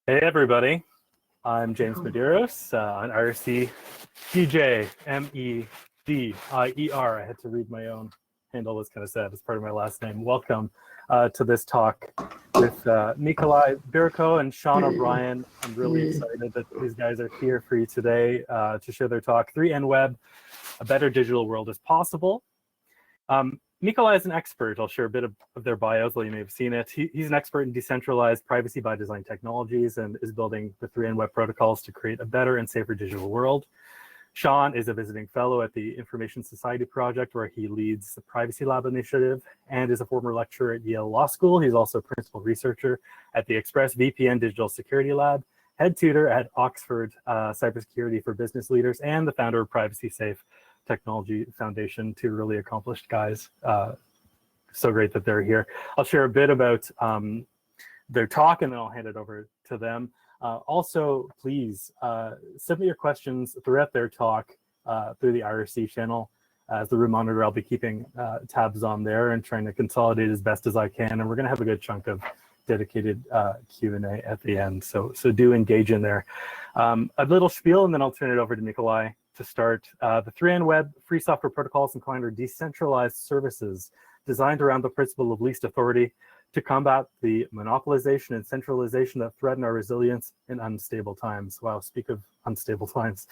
Hey everybody, I'm James Medeiros on IRC DJ MEDIER. I had to read my own handle, it's kind of sad, it's part of my last name. Welcome to this talk with Mikalai Birukou and Sean O'Brien. I'm really excited that these guys are here for you today to share their talk, 3NWeb, A Better Digital World is Possible. Mikalai is an expert. I'll share a bit of their bios, though you may have seen it. He's an expert in decentralized privacy by design technologies and is building the 3NWeb protocols to create a better and safer digital world. Sean is a visiting fellow at the Information Society Project, where he leads the Privacy Lab initiative and is a former lecturer at Yale Law School. He's also a principal researcher at the ExpressVPN Digital Security Lab, head tutor at Oxford Cybersecurity for Business Leaders, and the founder of Privacy Safe Technology Foundation. Two really accomplished guys. So great that they're here. I'll share a bit about their talk and then I'll hand it over to them. Also, please submit your questions throughout their talk through the IRC channel. As the room monitor, I'll be keeping tabs on there and trying to consolidate as best as I can. And we're gonna have a good chunk of dedicated Q&A at the end. So do engage in there. A little spiel and then I'll turn it over to Mikalai to start. The 3NWeb free software protocols and client are decentralized services designed around the principle of least authority to combat the monopolization and centralization that threaten our resilience in unstable times. Wow, speak of unstable times.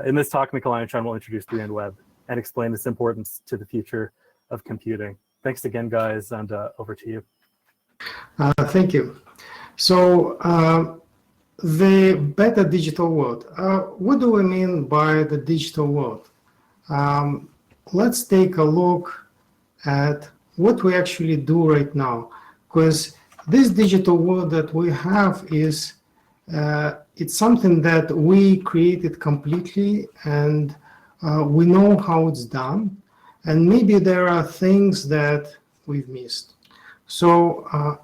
In this talk, Mikalai and Sean will introduce 3NWeb and explain its importance to the future of computing. Thanks again, guys, and over to you. Thank you. So, the better digital world. What do we mean by the digital world? Let's take a look at what we actually do right now, because this digital world that we have is it's something that we created completely, and we know how it's done, and maybe there are things that we've missed. So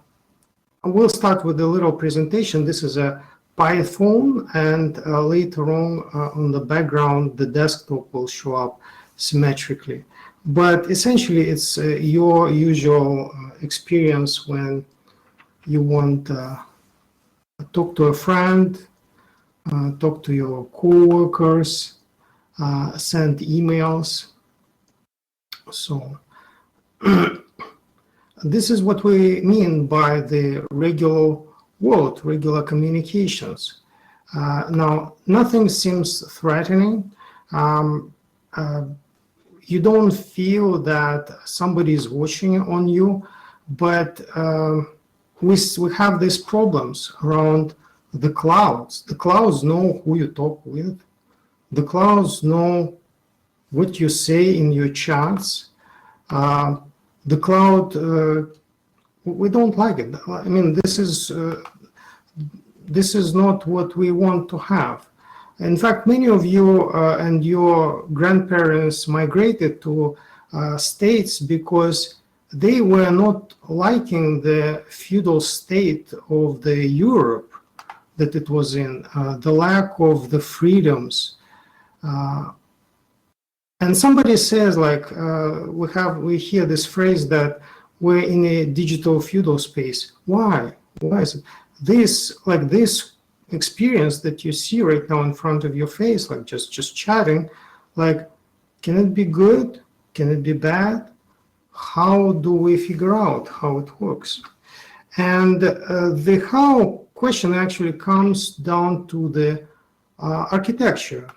we'll start with a little presentation. This is a Python, and later on the background, the desktop will show up symmetrically. But essentially, it's your usual experience when you want to talk to a friend, talk to your co-workers, send emails. So this is what we mean by the regular world, regular communications. Now, nothing seems threatening. You don't feel that somebody is watching on you, but we have these problems around the clouds. The clouds know who you talk with. The clouds know what you say in your chats. The cloud, we don't like it. I mean, this is not what we want to have. In fact, many of you and your grandparents migrated to states because they were not liking the feudal state of the Europe that it was in, the lack of the freedoms. And somebody says, like, we hear this phrase that we're in a digital feudal space. Why? Why is it? This experience that you see right now in front of your face, like just chatting, like, can it be good? Can it be bad? How do we figure out how it works? And the how question actually comes down to the architecture.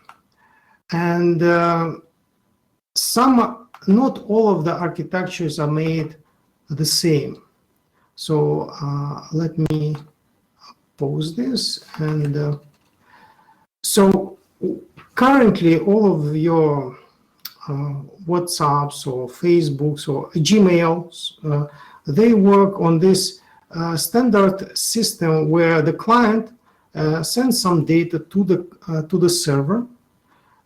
And not all of the architectures are made the same. So let me pause this. And so currently all of your WhatsApps or Facebooks or Gmails, they work on this standard system where the client sends some data to the server.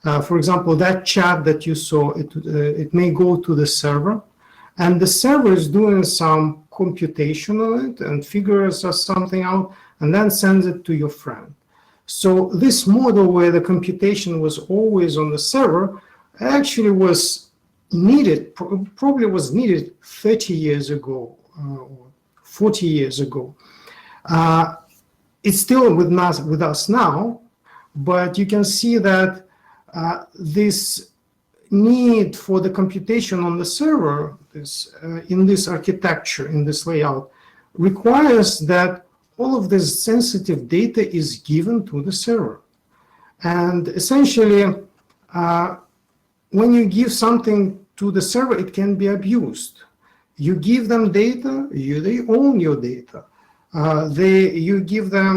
For example, that chat that you saw, it may go to the server, and the server is doing some computation on it and figures something out and then sends it to your friend. So this model where the computation was always on the server actually was needed, probably was needed 30 years ago or 40 years ago. it's still with us now, but you can see that this need for the computation on the server, in this architecture, in this layout, requires that all of this sensitive data is given to the server. And essentially, when you give something to the server, it can be abused. You give them data, they own your data. You give them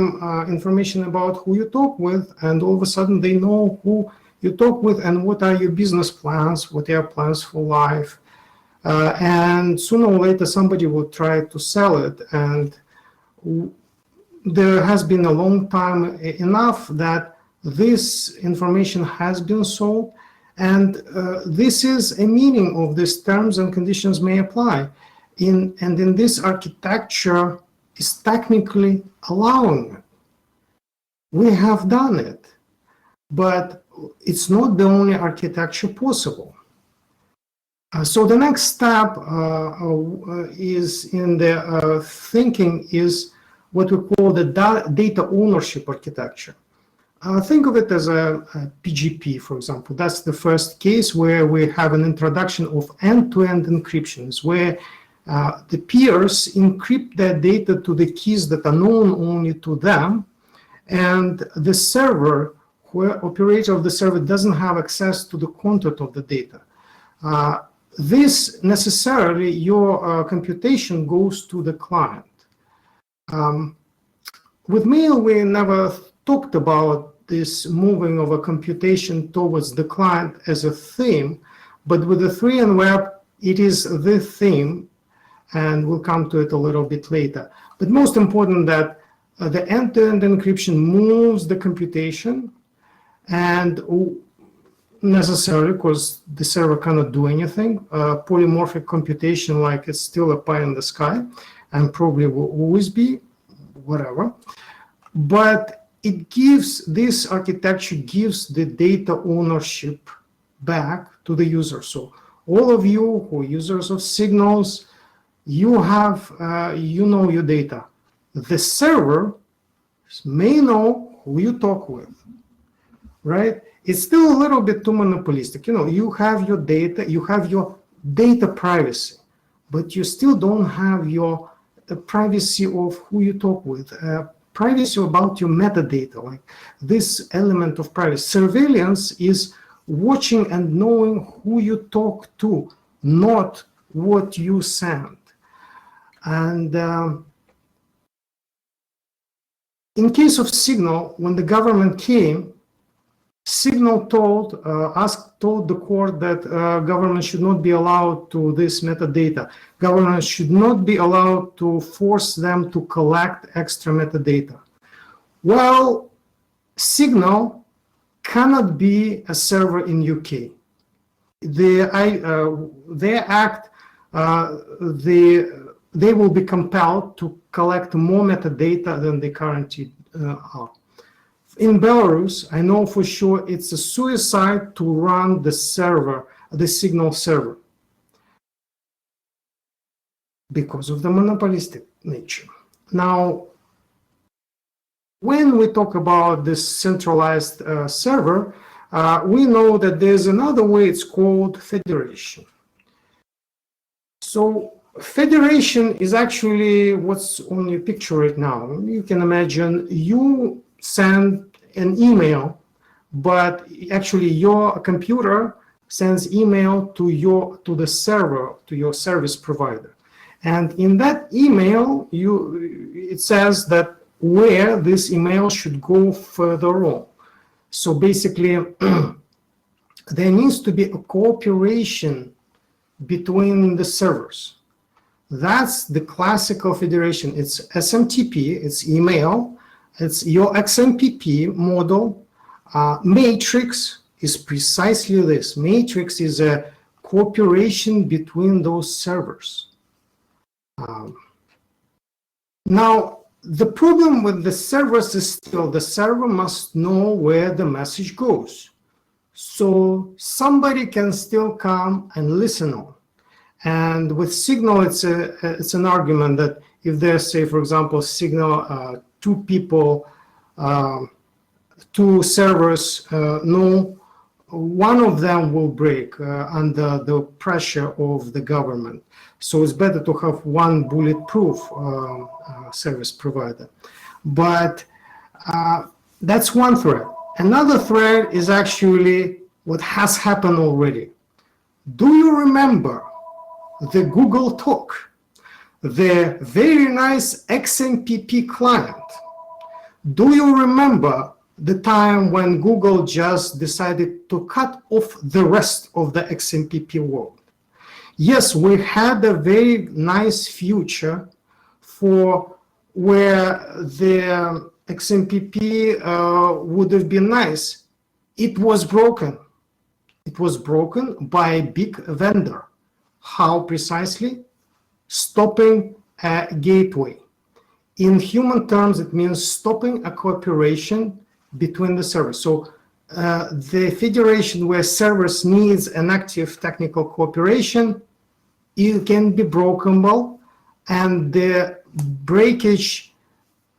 information about who you talk with, and all of a sudden they know who you talk with and what are your business plans, what are your plans for life. And sooner or later, somebody will try to sell it. And there has been a long time enough that this information has been sold. And this is a meaning of these terms and conditions may apply. And in this architecture is technically allowing it. We have done it, but it's not the only architecture possible. So the next step is in the thinking is what we call the data ownership architecture. Think of it as a PGP, for example. That's the first case where we have an introduction of end-to-end encryptions, where the peers encrypt their data to the keys that are known only to them, and the server, where operator of the server doesn't have access to the content of the data. This necessarily, your computation goes to the client. With mail, we never talked about this moving of a computation towards the client as a theme, but with the 3N web, it is the theme, and we'll come to it a little bit later. But most important that the end-to-end encryption moves the computation, and necessarily, because the server cannot do anything, polymorphic computation, like it's still a pie in the sky, and probably will always be, whatever. But it gives, this architecture gives the data ownership back to the user. So all of you who are users of Signals, you have, you know your data. The server may know who you talk with, right? It's still a little bit too monopolistic. You know, you have your data, you have your data privacy, but you still don't have your privacy of who you talk with, privacy about your metadata, like this element of privacy. Surveillance is watching and knowing who you talk to, not what you send. And in case of Signal, when the government came, Signal told the court that government should not be allowed to this metadata. Government should not be allowed to force them to collect extra metadata. Well, Signal cannot be a server in UK. Their act, they will be compelled to collect more metadata than they currently are. In Belarus, I know for sure it's a suicide to run the server, the Signal server, because of the monopolistic nature. Now, when we talk about this centralized server, we know that there's another way, it's called federation. So federation is actually what's on your picture right now. You can imagine you send an email, but actually your computer sends email to the server, to your service provider. And in that email, it says that where this email should go further on. So basically, there needs to be a cooperation between the servers. That's the classical federation. It's SMTP, it's email, it's your XMPP model. Matrix is precisely this. Matrix is a cooperation between those servers. Now, the problem with the servers is still the server must know where the message goes. So somebody can still come and listen on. And with Signal, it's an argument that if there's, say, for example, Signal two people, two servers know, one of them will break under the pressure of the government. So it's better to have one bulletproof service provider. But that's one threat. Another threat is actually what has happened already. Do you remember the Google Talk, the very nice XMPP client? Do you remember the time when Google just decided to cut off the rest of the XMPP world? Yes, we had a very nice future for where the XMPP would have been nice. It was broken. It was broken by a big vendor. How precisely? Stopping a gateway. In human terms, it means stopping a cooperation between the servers. So the federation where servers needs an active technical cooperation, it can be brokenable, and the breakage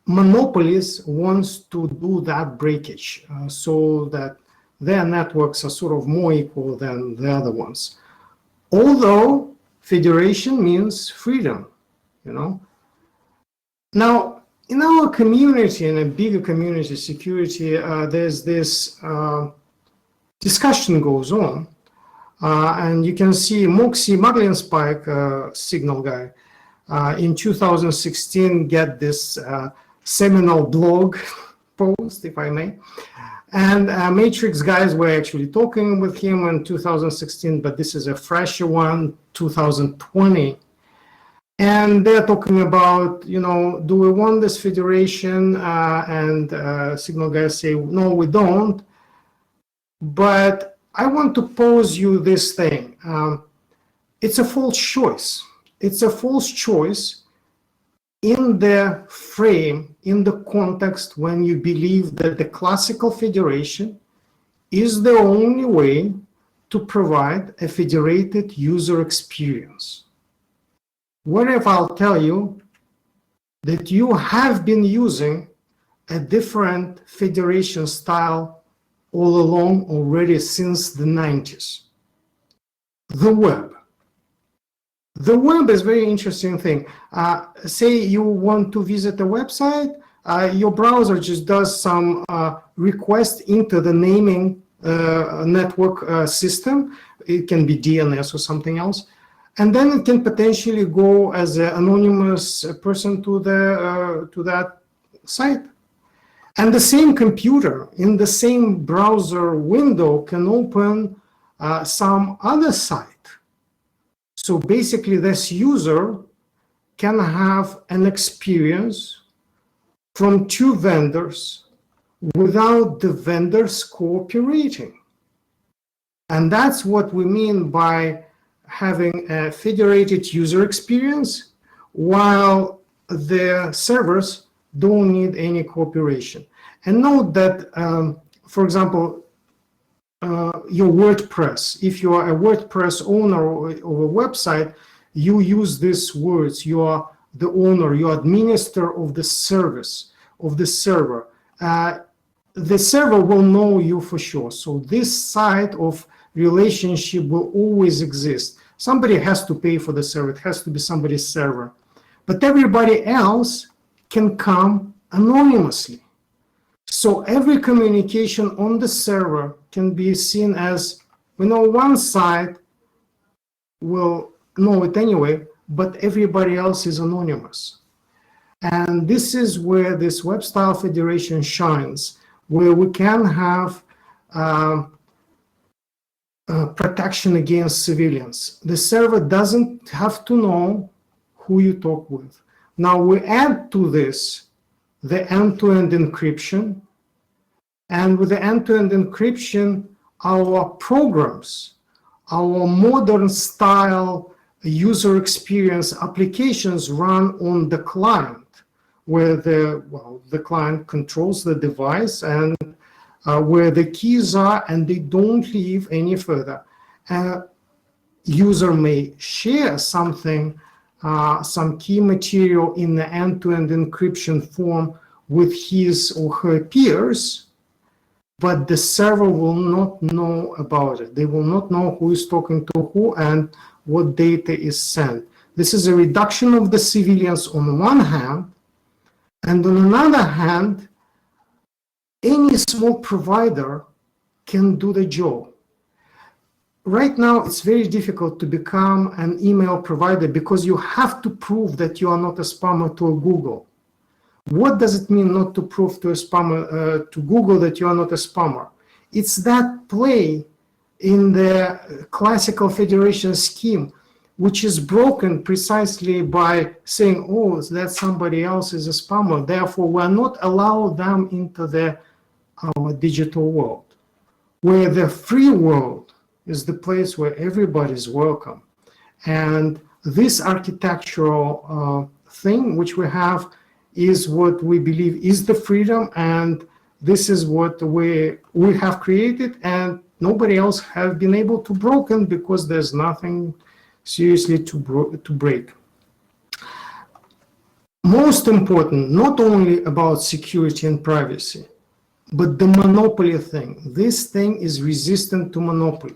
monopolies wants to do that breakage so that their networks are sort of more equal than the other ones. Although federation means freedom, you know. Now, in our community, in a bigger community, security, there's this discussion goes on, and you can see Moxie Maglin-Spike, Signal guy, in 2016 get this seminal blog post, if I may, and Matrix guys were actually talking with him in 2016, but this is a fresher one, 2020. And they're talking about, you know, do we want this federation? And Signal guys say, no, we don't. But I want to pose you this thing. It's a false choice. It's a false choice in the frame, in the context when you believe that the classical federation is the only way to provide a federated user experience. What if I'll tell you that you have been using a different federation style all along already since the 90s? The web. The web is a very interesting thing. Say you want to visit a website, your browser just does some request into the naming network system. It can be DNS or something else. And then it can potentially go as an anonymous person to that site. And the same computer in the same browser window can open some other site. So basically, this user can have an experience from two vendors without the vendors cooperating. And that's what we mean by having a federated user experience while the servers don't need any cooperation. And note that, for example, your WordPress, if you are a WordPress owner of a website, you use these words. You are the owner, you administer of the service, of the server. The server will know you for sure. So this side of relationship will always exist. Somebody has to pay for the server. It has to be somebody's server. But everybody else can come anonymously. So every communication on the server can be seen as, we know one side will know it anyway, but everybody else is anonymous. And this is where this web style federation shines, where we can have protection against civilians. The server doesn't have to know who you talk with. Now we add to this the end-to-end encryption, and with the end-to-end encryption, our programs, our modern style user experience applications run on the client, where the client controls the device and where the keys are, and they don't leave any further. User may share something, some key material in the end-to-end encryption form with his or her peers, but the server will not know about it. They will not know who is talking to who and what data is sent. This is a reduction of the civilians on one hand, and on another hand, any small provider can do the job. Right now, it's very difficult to become an email provider because you have to prove that you are not a spammer to Google. What does it mean not to prove to a spammer, to Google, that you are not a spammer? It's that play in the classical federation scheme, which is broken precisely by saying, oh, that somebody else is a spammer. Therefore, we are not allow them into our digital world, where the free world is the place where everybody is welcome. And this architectural thing which we have is what we believe is the freedom, and this is what we have created, and nobody else has been able to broken because there's nothing seriously to break. Most important, not only about security and privacy, but the monopoly thing. This thing is resistant to monopoly.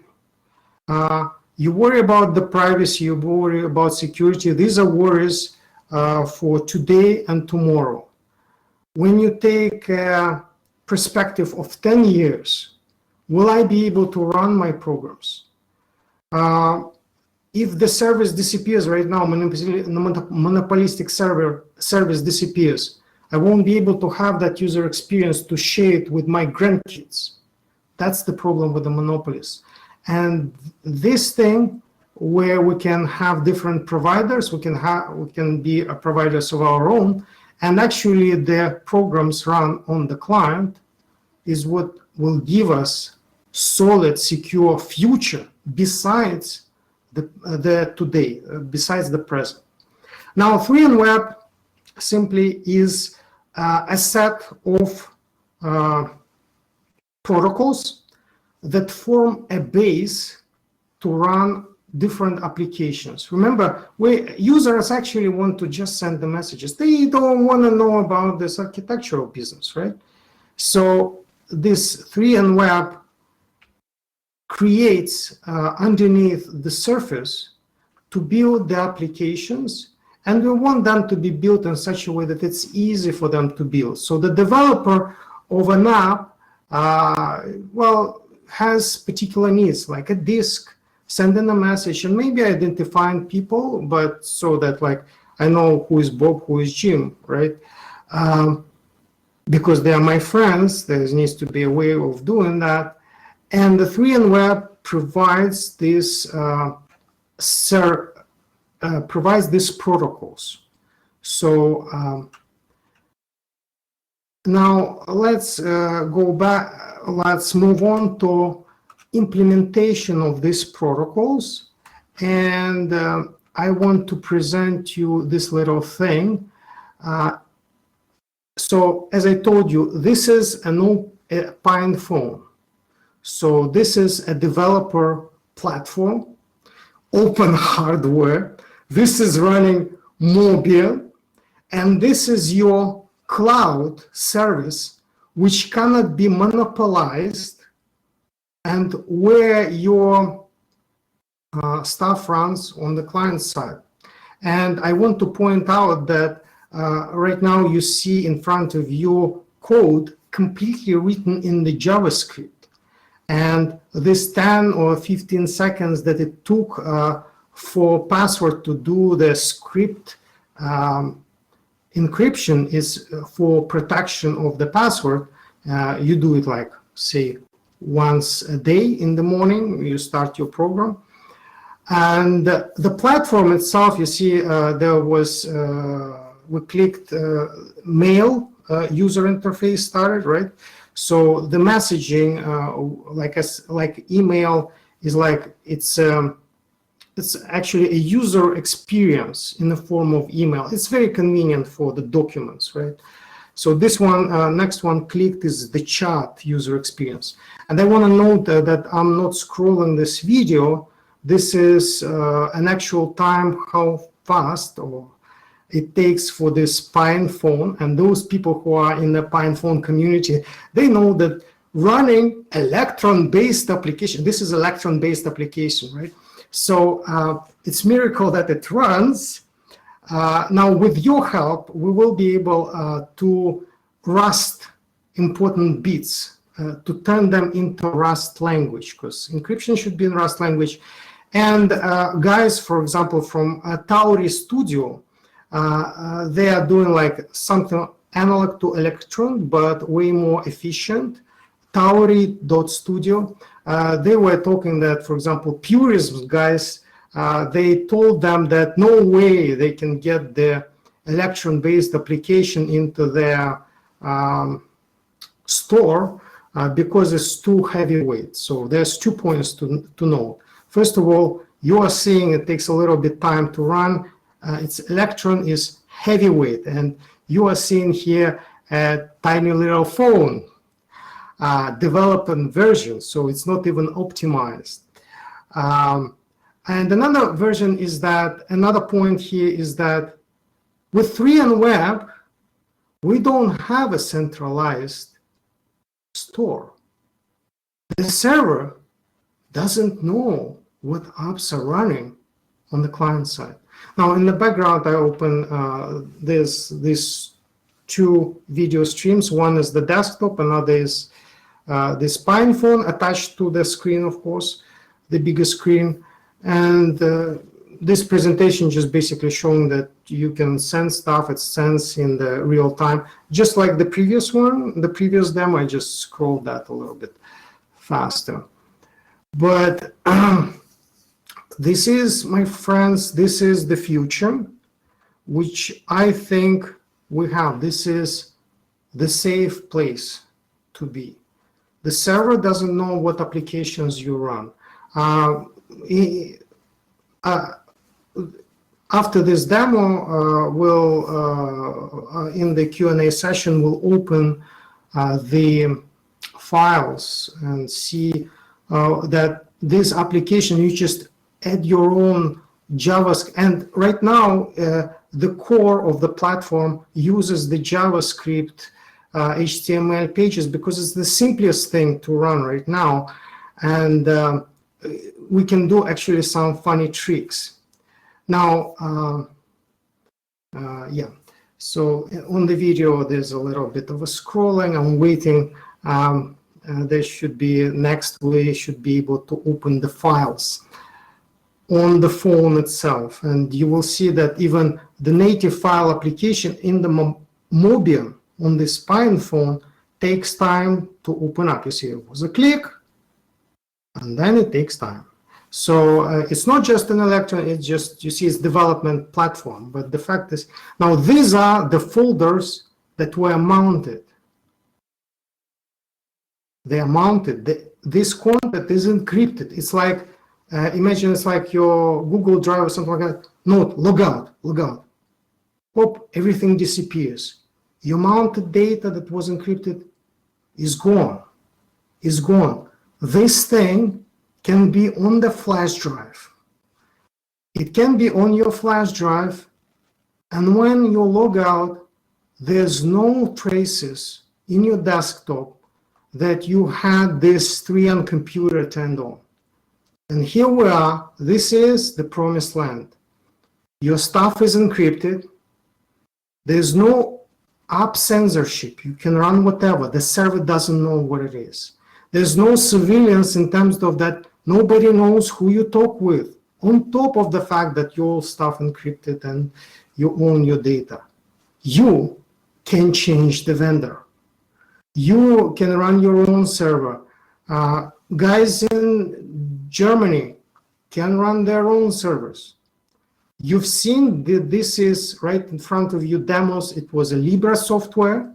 You worry about the privacy, you worry about security. These are worries for today and tomorrow. When you take a perspective of 10 years, will I be able to run my programs? If the service disappears right now, monopolistic service disappears, I won't be able to have that user experience to share it with my grandkids. That's the problem with the monopolies. And this thing where we can have different providers, we can be providers of our own, and actually the programs run on the client is what will give us solid, secure future besides the today, besides the present. Now, 3N Web simply is a set of protocols that form a base to run different applications. Remember, users actually want to just send the messages. They don't want to know about this architectural business, right? So this 3N Web creates underneath the surface to build the applications, and we want them to be built in such a way that it's easy for them to build. So the developer of an app, has particular needs, like a disk, sending a message, and maybe identifying people, but so that like I know who is Bob, who is Jim, right? Because they are my friends, there needs to be a way of doing that. And the 3N Web provides this these protocols. So now let's go back. Let's move on to implementation of these protocols. And I want to present you this little thing. So as I told you, this is a Pine phone. So this is a developer platform, open hardware. This is running mobile, and this is your cloud service, which cannot be monopolized, and where your stuff runs on the client side. And I want to point out that right now you see in front of you code completely written in the JavaScript. And this 10 or 15 seconds that it took for password to do the script encryption is for protection of the password. You do it like, say, once a day in the morning, you start your program. And the platform itself, you see, there was, we clicked mail user interface started, right? So the messaging, like email, is like it's actually a user experience in the form of email. It's very convenient for the documents, right? So this one, next one clicked is the chat user experience. And I want to note that I'm not scrolling this video. This is an actual time how fast or it takes for this Pine phone, and those people who are in the Pine phone community, they know that running electron-based application, this is electron-based application, right? So it's miracle that it runs. Now, with your help, we will be able to Rust important bits, to turn them into Rust language, because encryption should be in Rust language. And guys, for example, from Tauri Studio, they are doing like something analog to Electron, but way more efficient. Tauri.studio. They were talking that, for example, Purism guys, they told them that no way they can get the Electron-based application into their store because it's too heavyweight. So there's 2 points to note. First of all, you are seeing it takes a little bit time to run. Its Electron is heavyweight, and you are seeing here a tiny little phone development version, so it's not even optimized. And another version is that, another point here is that with 3N Web, we don't have a centralized store. The server doesn't know what apps are running on the client side. Now, in the background, I open these two video streams. One is the desktop, another is this Pine phone attached to the screen, of course, the bigger screen. And this presentation just basically showing that you can send stuff, it's sends in the real time, just like the previous one, the previous demo. I just scrolled that a little bit faster. But this is, my friends, this is the future, which I think we have. This is the safe place to be. The server doesn't know what applications you run. After this demo, we'll in the Q&A session, we'll open the files and see that this application, you just add your own JavaScript. And right now, the core of the platform uses the JavaScript HTML pages because it's the simplest thing to run right now. And we can do actually some funny tricks. Now, yeah, so on the video, there's a little bit of a scrolling. I'm waiting. There should be, next we should be able to open the files on the phone itself. And you will see that even the native file application in the Mobian on this Pine phone takes time to open up. You see, it was a click, and then it takes time. So it's not just an Electron, it's just, you see, it's development platform. But the fact is, now these are the folders that were mounted. They are mounted. This content is encrypted. It's like, imagine it's like your Google Drive or something like that. Note, log out, log out. Hop, everything disappears. Your mounted data that was encrypted is gone, is gone. This thing can be on the flash drive. It can be on your flash drive, and when you log out, there's no traces in your desktop that you had this 3N computer turned on. And here we are. This is the promised land. Your stuff is encrypted. There's no app censorship. You can run whatever. The server doesn't know what it is. There's no surveillance in terms of that. Nobody knows who you talk with, on top of the fact that your stuff encrypted and you own your data. You can change the vendor. You can run your own server. Guys in Germany can run their own servers. You've seen that this is right in front of you demos. It was a Libre software,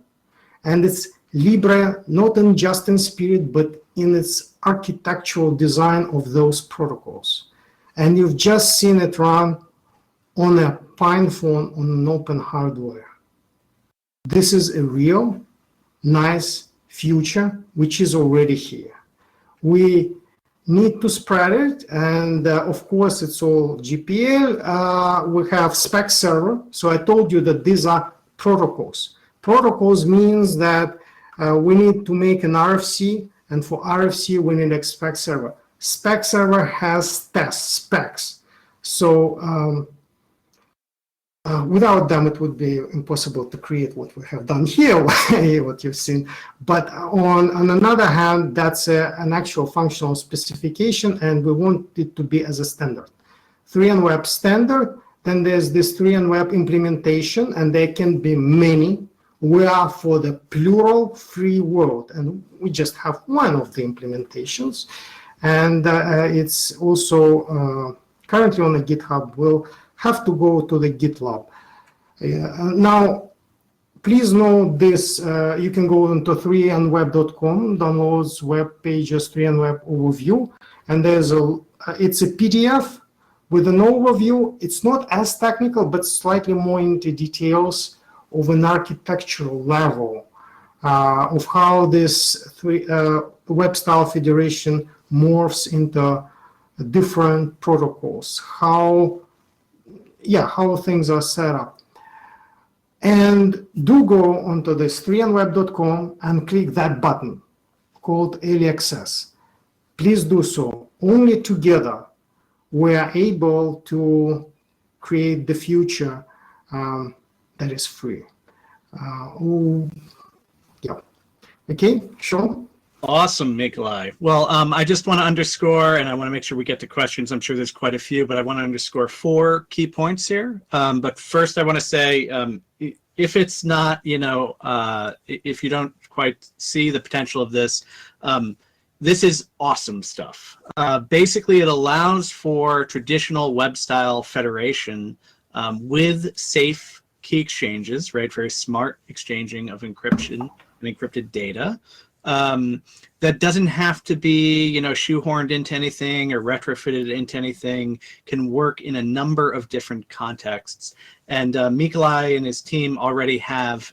and it's Libre not in just in spirit, but in its architectural design of those protocols. And you've just seen it run on a Pine phone on an open hardware. This is a real, nice future, which is already here. We need to spread it, and of course it's all GPL. We have spec server. So I told you that these are protocols. Protocols means that we need to make an RFC, and for RFC we need a spec server. Spec server has test specs. So without them, it would be impossible to create what we have done here, what you've seen. But on another hand, that's an actual functional specification, and we want it to be as a standard. 3N-Web standard, then there's this 3N-Web implementation, and there can be many. We are for the plural free world, and we just have one of the implementations. And it's also currently on the GitHub. We'll have to go to the GitLab. Now, please know this, you can go into 3nweb.com, downloads web pages, 3N-Web overview, and there's it's a PDF with an overview. It's not as technical, but slightly more into details of an architectural level of how this web style federation morphs into different protocols, how things are set up. And do go onto this 3nweb.com and click that button called Early Access. Please do so. Only together we are able to create the future that is free. Okay, Sean? Awesome, Mikalai. Well, I just want to underscore, and I want to make sure we get to questions. I'm sure there's quite a few, but I want to underscore 4 key points here. But first, I want to say, if it's not, if you don't quite see the potential of this, this is awesome stuff. Basically, it allows for traditional web-style federation with safe key exchanges, right? Very smart exchanging of encryption and encrypted data. That doesn't have to be, shoehorned into anything or retrofitted into anything, can work in a number of different contexts. And Mikalai and his team already have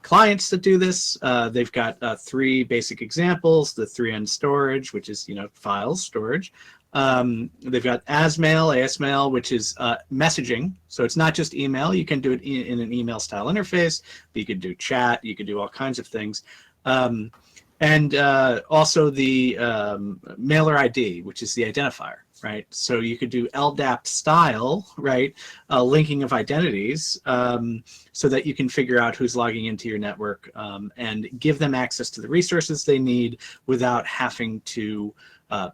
clients that do this. They've got 3 basic examples, the 3N storage, which is, files storage. They've got ASMail, which is messaging. So it's not just email. You can do it in an email style interface, but you could do chat, you could do all kinds of things. And also the mailer ID, which is the identifier, right? So you could do LDAP style, right? Linking of identities so that you can figure out who's logging into your network and give them access to the resources they need without having to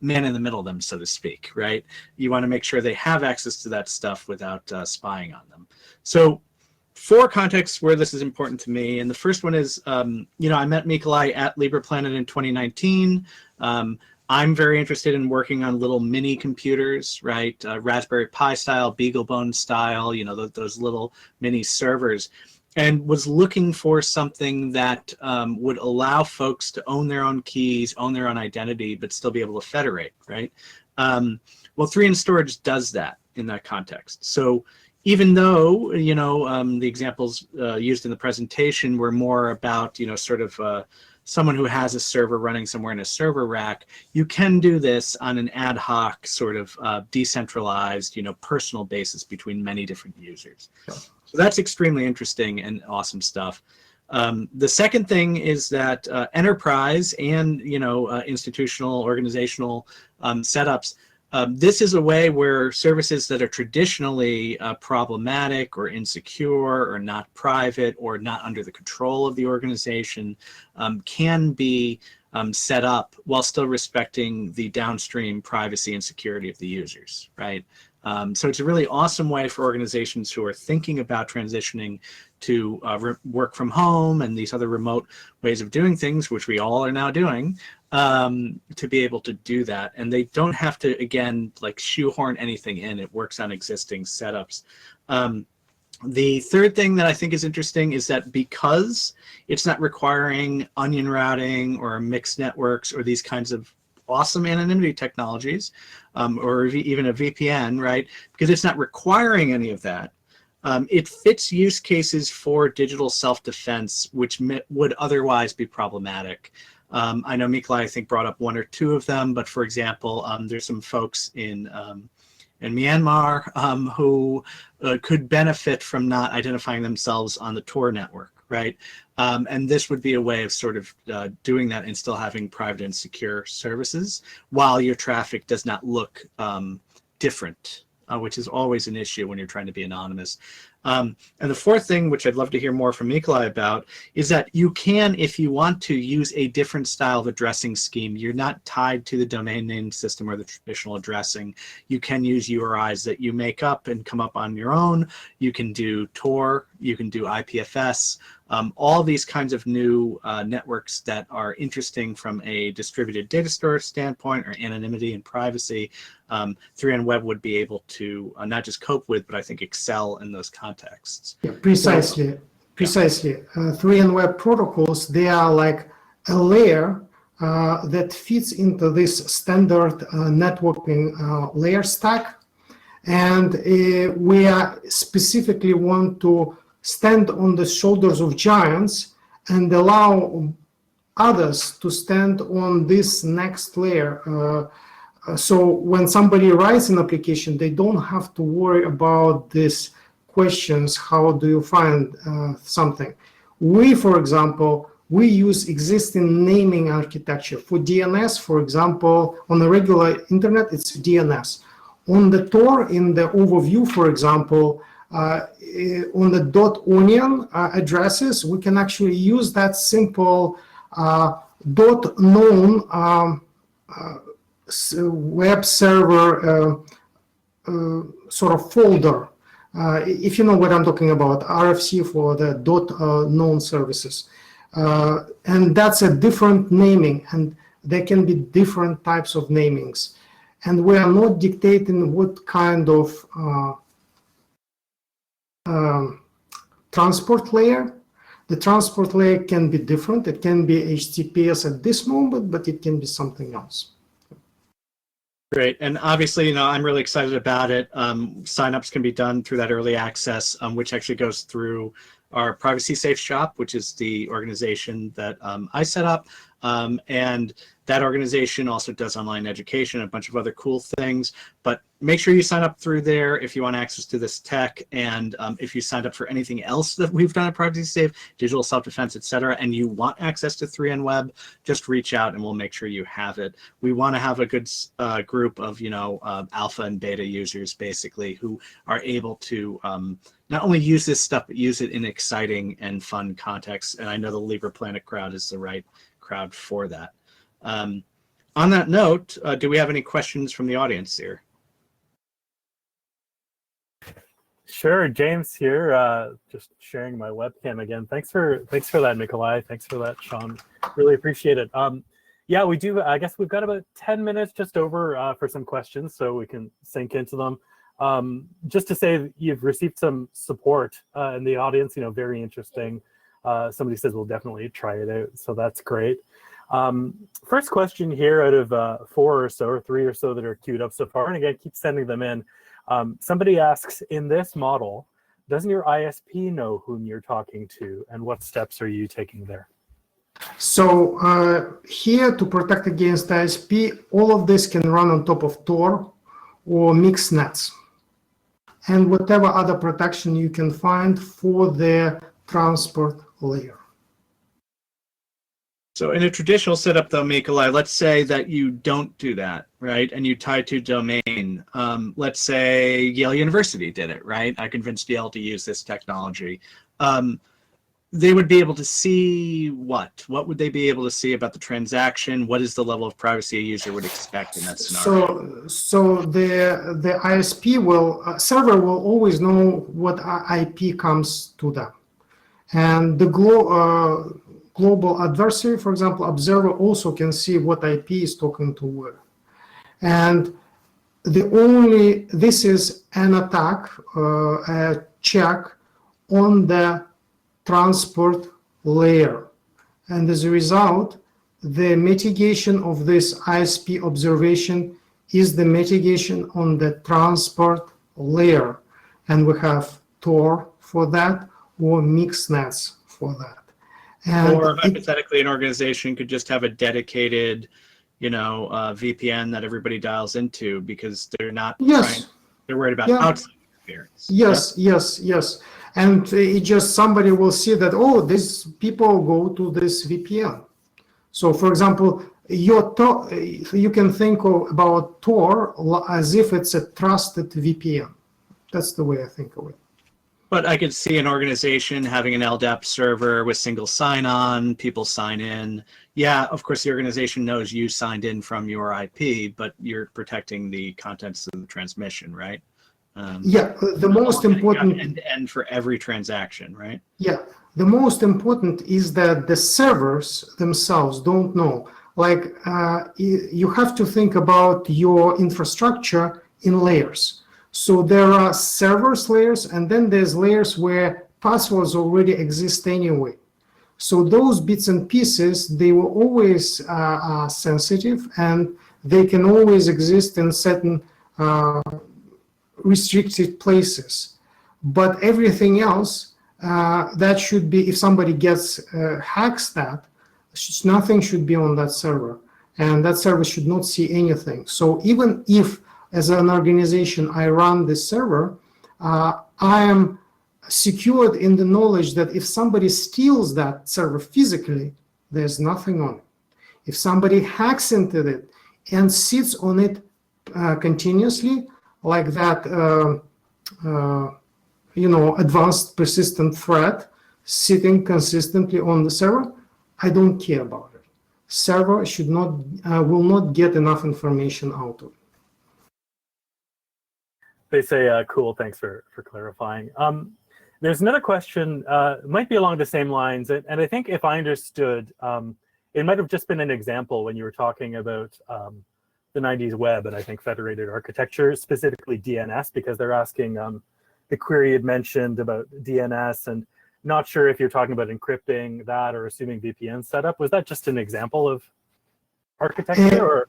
man in the middle of them, so to speak, right? You want to make sure they have access to that stuff without spying on them. So 4 contexts where this is important to me, and the first one is, I met Mikalai at LibrePlanet in 2019. I'm very interested in working on little mini computers, right? Raspberry Pi style, BeagleBone style, those little mini servers, and was looking for something that would allow folks to own their own keys, own their own identity, but still be able to federate, right? Well, 3N storage does that in that context. So even though, the examples used in the presentation were more about, someone who has a server running somewhere in a server rack, you can do this on an ad hoc sort of decentralized, personal basis between many different users. So that's extremely interesting and awesome stuff. The second thing is that enterprise and, institutional, organizational setups, this is a way where services that are traditionally problematic or insecure or not private or not under the control of the organization can be set up while still respecting the downstream privacy and security of the users, right? So it's a really awesome way for organizations who are thinking about transitioning to work from home and these other remote ways of doing things, which we all are now doing, to be able to do that. And they don't have to, again, like shoehorn anything in. It works on existing setups. The third thing that I think is interesting is that because it's not requiring onion routing or mixed networks or these kinds of awesome anonymity technologies, or even a VPN, right? Because it's not requiring any of that. It fits use cases for digital self-defense, which would otherwise be problematic. I know Mikalai, I think, brought up one or two of them, but for example, there's some folks in Myanmar who could benefit from not identifying themselves on the Tor network, right? And this would be a way of sort of doing that and still having private and secure services while your traffic does not look different, which is always an issue when you're trying to be anonymous. And the fourth thing, which I'd love to hear more from Mikalai about, is that you can, if you want to, use a different style of addressing scheme. You're not tied to the domain name system or the traditional addressing. You can use URIs that you make up and come up on your own. You can do Tor, you can do IPFS, all these kinds of new networks that are interesting from a distributed data store standpoint or anonymity and privacy. 3N Web would be able to not just cope with, but I think excel in those contexts. Yeah, precisely. So, precisely. 3N Web protocols, they are like a layer that fits into this standard networking layer stack. And we are specifically want to stand on the shoulders of giants and allow others to stand on this next layer. So when somebody writes an application, they don't have to worry about these questions. How do you find something? We, for example, we use existing naming architecture. For DNS, for example, on the regular internet, it's DNS. On the Tor, in the overview, for example, on the .onion addresses, we can actually use that simple .known web server sort of folder. If you know what I'm talking about, RFC for the .known services. And that's a different naming, and there can be different types of namings. And we are not dictating what kind of transport layer. The transport layer can be different. It can be HTTPS at this moment, but it can be something else. Great. And obviously, I'm really excited about it. Signups can be done through that early access, which actually goes through our Privacy Safe Shop, which is the organization that I set up. And that organization also does online education, a bunch of other cool things. But make sure you sign up through there if you want access to this tech. And if you signed up for anything else that we've done at Privacy Safe, digital self-defense, et cetera, and you want access to 3N Web, just reach out and we'll make sure you have it. We want to have a good group of, alpha and beta users, basically, who are able to not only use this stuff, but use it in exciting and fun contexts. And I know the LibrePlanet crowd is the right crowd for that. On that note, do we have any questions from the audience here? Sure, James here, just sharing my webcam again. Thanks for that, Mikalai. Thanks for that, Sean. Really appreciate it. Yeah, we do. I guess we've got about 10 minutes just over for some questions, so we can sink into them. Just to say, you've received some support in the audience. Very interesting. Somebody says we'll definitely try it out, so that's great. First question here out of 4 or so, or 3 or so that are queued up so far, and again, keep sending them in. Somebody asks, in this model, doesn't your ISP know whom you're talking to, and what steps are you taking there? So here, to protect against ISP, all of this can run on top of Tor or mixed nets, and whatever other protection you can find for the transport layer. So in a traditional setup, though, Mikalai, let's say that you don't do that, right? And you tie to domain. Let's say Yale University did it, right? I convinced Yale to use this technology. They would be able to see what? What would they be able to see about the transaction? What is the level of privacy a user would expect in that scenario? So the ISP server will always know what IP comes to them. And the global adversary, for example, observer also can see what IP is talking to where. And this is an attack, a check on the transport layer. And as a result, the mitigation of this ISP observation is the mitigation on the transport layer. And we have Tor for that or mixnets for that. And or hypothetically, an organization could just have a dedicated, VPN that everybody dials into because they're not they're worried about outside interference. Yes. And it just somebody will see that, oh, these people go to this VPN. So, for example, you can think about Tor as if it's a trusted VPN. That's the way I think of it. But I could see an organization having an LDAP server with single sign-on, people sign in. Yeah, of course, the organization knows you signed in from your IP, but you're protecting the contents of the transmission, right? The most important end for every transaction, right? Yeah, the most important is that the servers themselves don't know. Like you have to think about your infrastructure in layers. So there are servers layers, and then there's layers where passwords already exist anyway. So those bits and pieces, they were always sensitive, and they can always exist in certain restricted places. But everything else, that should be, if somebody hacks that, nothing should be on that server. And that server should not see anything. So even if, as an organization, I run this server, I am secured in the knowledge that if somebody steals that server physically, there's nothing on it. If somebody hacks into it and sits on it continuously, like that, advanced persistent threat sitting consistently on the server, I don't care about it. Server will not get enough information out of it. They say, cool, thanks for clarifying. There's another question, might be along the same lines, and I think if I understood, it might have just been an example when you were talking about the 90s web and I think federated architecture, specifically DNS, because they're asking, the query had mentioned about DNS, and not sure if you're talking about encrypting that or assuming VPN setup. Was that just an example of architecture?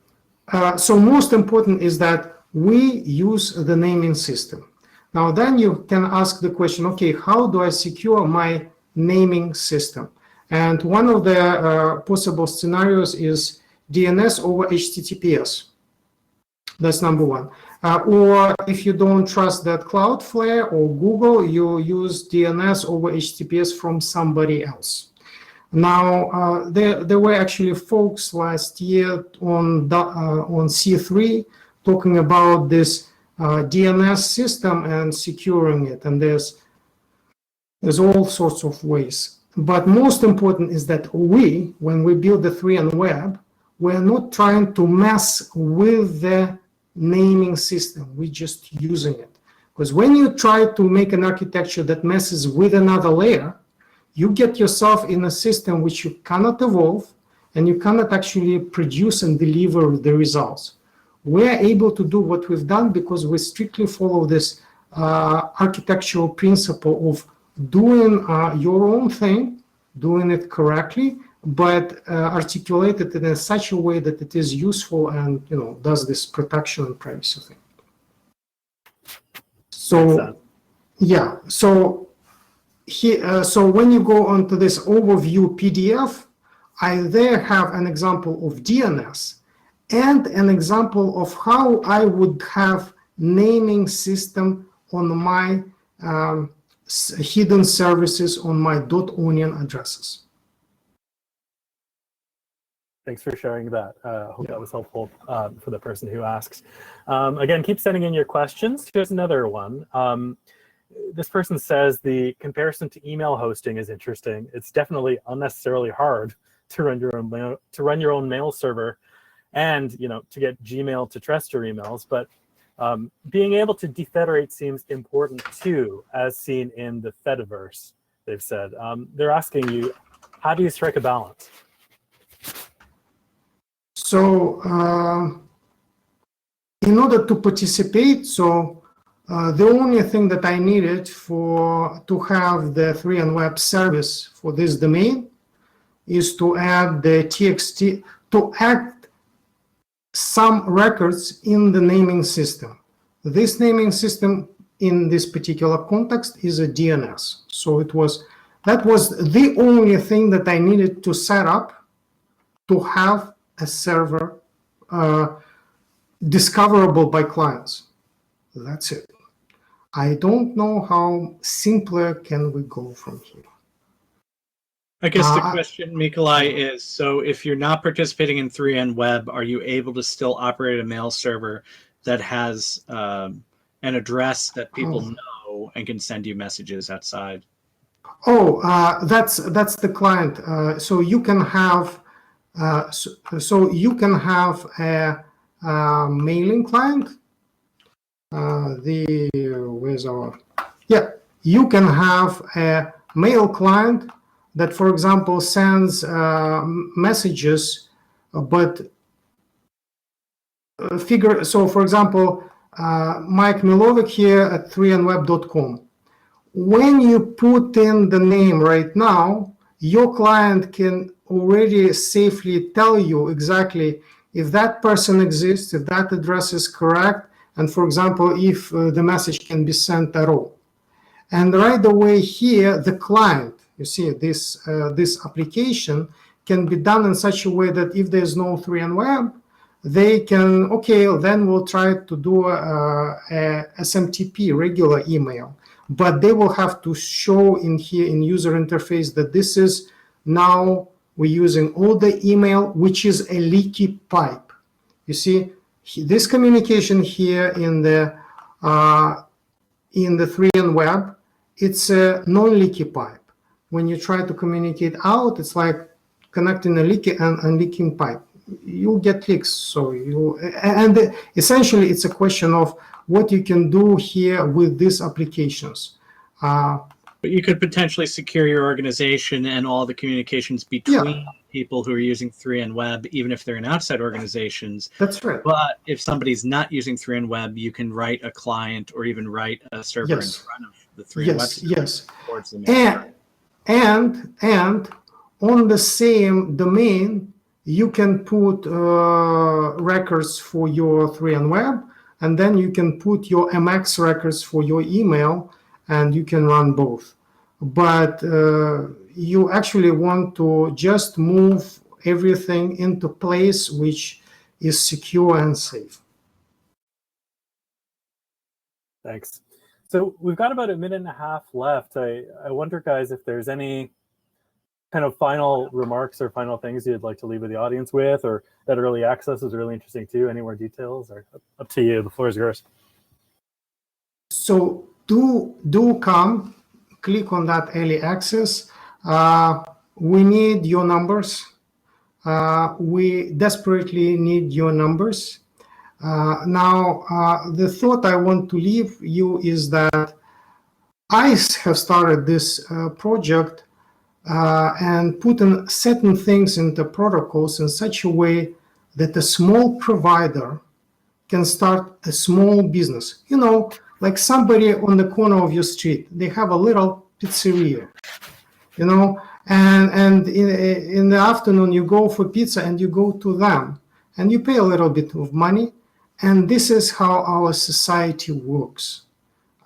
So most important is that we use the naming system. Now then you can ask the question, okay, how do I secure my naming system? And one of the possible scenarios is DNS over HTTPS. That's number one. Or if you don't trust that Cloudflare or Google, you use DNS over HTTPS from somebody else. Now, there were actually folks last year on C3 talking about this DNS system and securing it, and there's all sorts of ways. But most important is that when we build the 3N web, we're not trying to mess with the naming system. We're just using it. Because when you try to make an architecture that messes with another layer, you get yourself in a system which you cannot evolve, and you cannot actually produce and deliver the results. We're able to do what we've done because we strictly follow this architectural principle of doing your own thing, doing it correctly, but articulated in such a way that it is useful and does this protection and privacy thing. So yeah, so when you go onto this overview PDF, I there have an example of DNS and an example of how I would have naming system on my hidden services on my .onion addresses. Thanks for sharing that. I hope that was helpful for the person who asks. Again, keep sending in your questions. Here's another one. This person says the comparison to email hosting is interesting. It's definitely unnecessarily hard to run your own mail server, and to get Gmail to trust your emails. But being able to defederate seems important too, as seen in the Fediverse. They've said they're asking you, how do you strike a balance? So in order to participate, the only thing that I needed to have the 3N web service for this domain is to add the TXT, to add some records in the naming system. This naming system in this particular context is a DNS. So that was the only thing that I needed to set up to have a server discoverable by clients. That's it. I don't know how simpler can we go from here. I guess the question, Mikalai, is, so if you're not participating in 3N Web, are you able to still operate a mail server that has an address that people know and can send you messages outside? That's the client. So you can have a mailing client. You can have a mail client that, for example, sends messages, but so for example, Mike Milovic here at 3nweb.com. When you put in the name right now, your client can already safely tell you exactly if that person exists, if that address is correct, and for example, if the message can be sent at all. And right away here, the client, you see, this application can be done in such a way that if there's no 3N Web, they can, then we'll try to do a SMTP, regular email. But they will have to show in here in user interface that this is now we're using all the email, which is a leaky pipe. You see, this communication here in the 3N Web, it's a non-leaky pipe. When you try to communicate out, it's like connecting a leaky and leaking pipe. You'll get leaks. So essentially, it's a question of what you can do here with these applications. But you could potentially secure your organization and all the communications between people who are using 3N Web, even if they're in outside organizations. That's right. But if somebody's not using 3N Web, you can write a client or even write a server in front of the 3N Web server. And on the same domain, you can put records for your 3N Web, and then you can put your MX records for your email, and you can run both. But you actually want to just move everything into place which is secure and safe. Thanks. So we've got about a minute and a half left. I wonder, guys, if there's any kind of final remarks or final things you'd like to leave with the audience with, or that early access is really interesting too. Any more details? Or up to you. The floor is yours. So do come, click on that early access. We need your numbers. We desperately need your numbers. Now, the thought I want to leave you is that I have started this project and put in certain things into protocols in such a way that a small provider can start a small business. You know, like somebody on the corner of your street, they have a little pizzeria, you know, and in the afternoon you go for pizza and you go to them and you pay a little bit of money. And this is how our society works.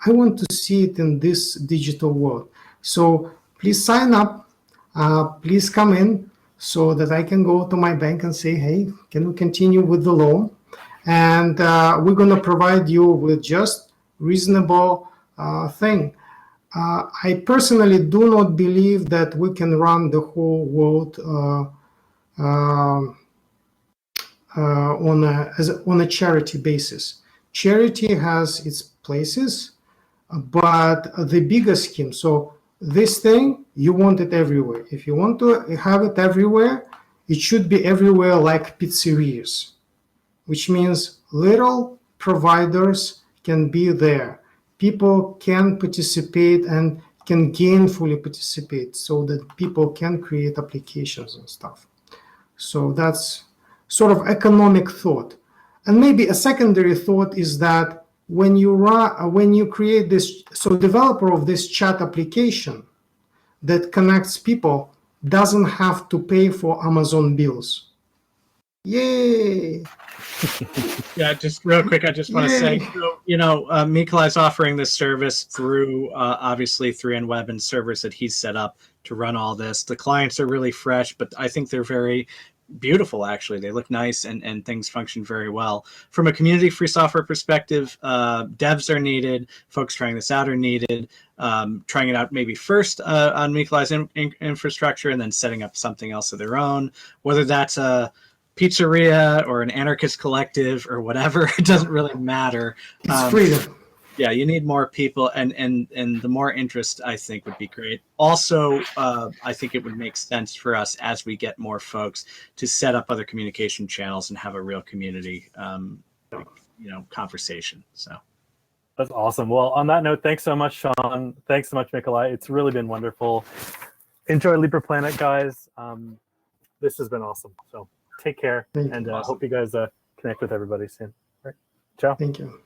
I want to see it in this digital world. So please sign up, please come in so that I can go to my bank and say, hey, can we continue with the loan? And we're going to provide you with just reasonable thing. I personally do not believe that we can run the whole world on a charity basis. Charity has its places, but the bigger scheme. So this thing, you want it everywhere. If you want to have it everywhere, it should be everywhere like pizzerias, which means little providers can be there. People can participate and can gainfully participate so that people can create applications and stuff. So that's sort of economic thought. And maybe a secondary thought is that when you create this, so developer of this chat application that connects people doesn't have to pay for Amazon bills. Yay! Yeah, just real quick, I just want to say, Yay. so, Mikalai's offering this service through obviously 3N Web and servers that he's set up to run all this. The clients are really fresh, but I think they're very beautiful, actually. They look nice and things function very well. From a community free software perspective, devs are needed, folks trying this out are needed, trying it out maybe first on Mikalai's infrastructure and then setting up something else of their own, whether that's a pizzeria or an anarchist collective or whatever. It doesn't really matter. It's freedom. Yeah, you need more people, and the more interest, I think, would be great. Also, I think it would make sense for us as we get more folks to set up other communication channels and have a real community, conversation. So That's awesome. Well, on that note, thanks so much, Sean. Thanks so much, Mikalai. It's really been wonderful. Enjoy LibrePlanet, guys. This has been awesome. So take care, and Awesome. hope you guys connect with everybody soon. All right. Ciao. Thank you.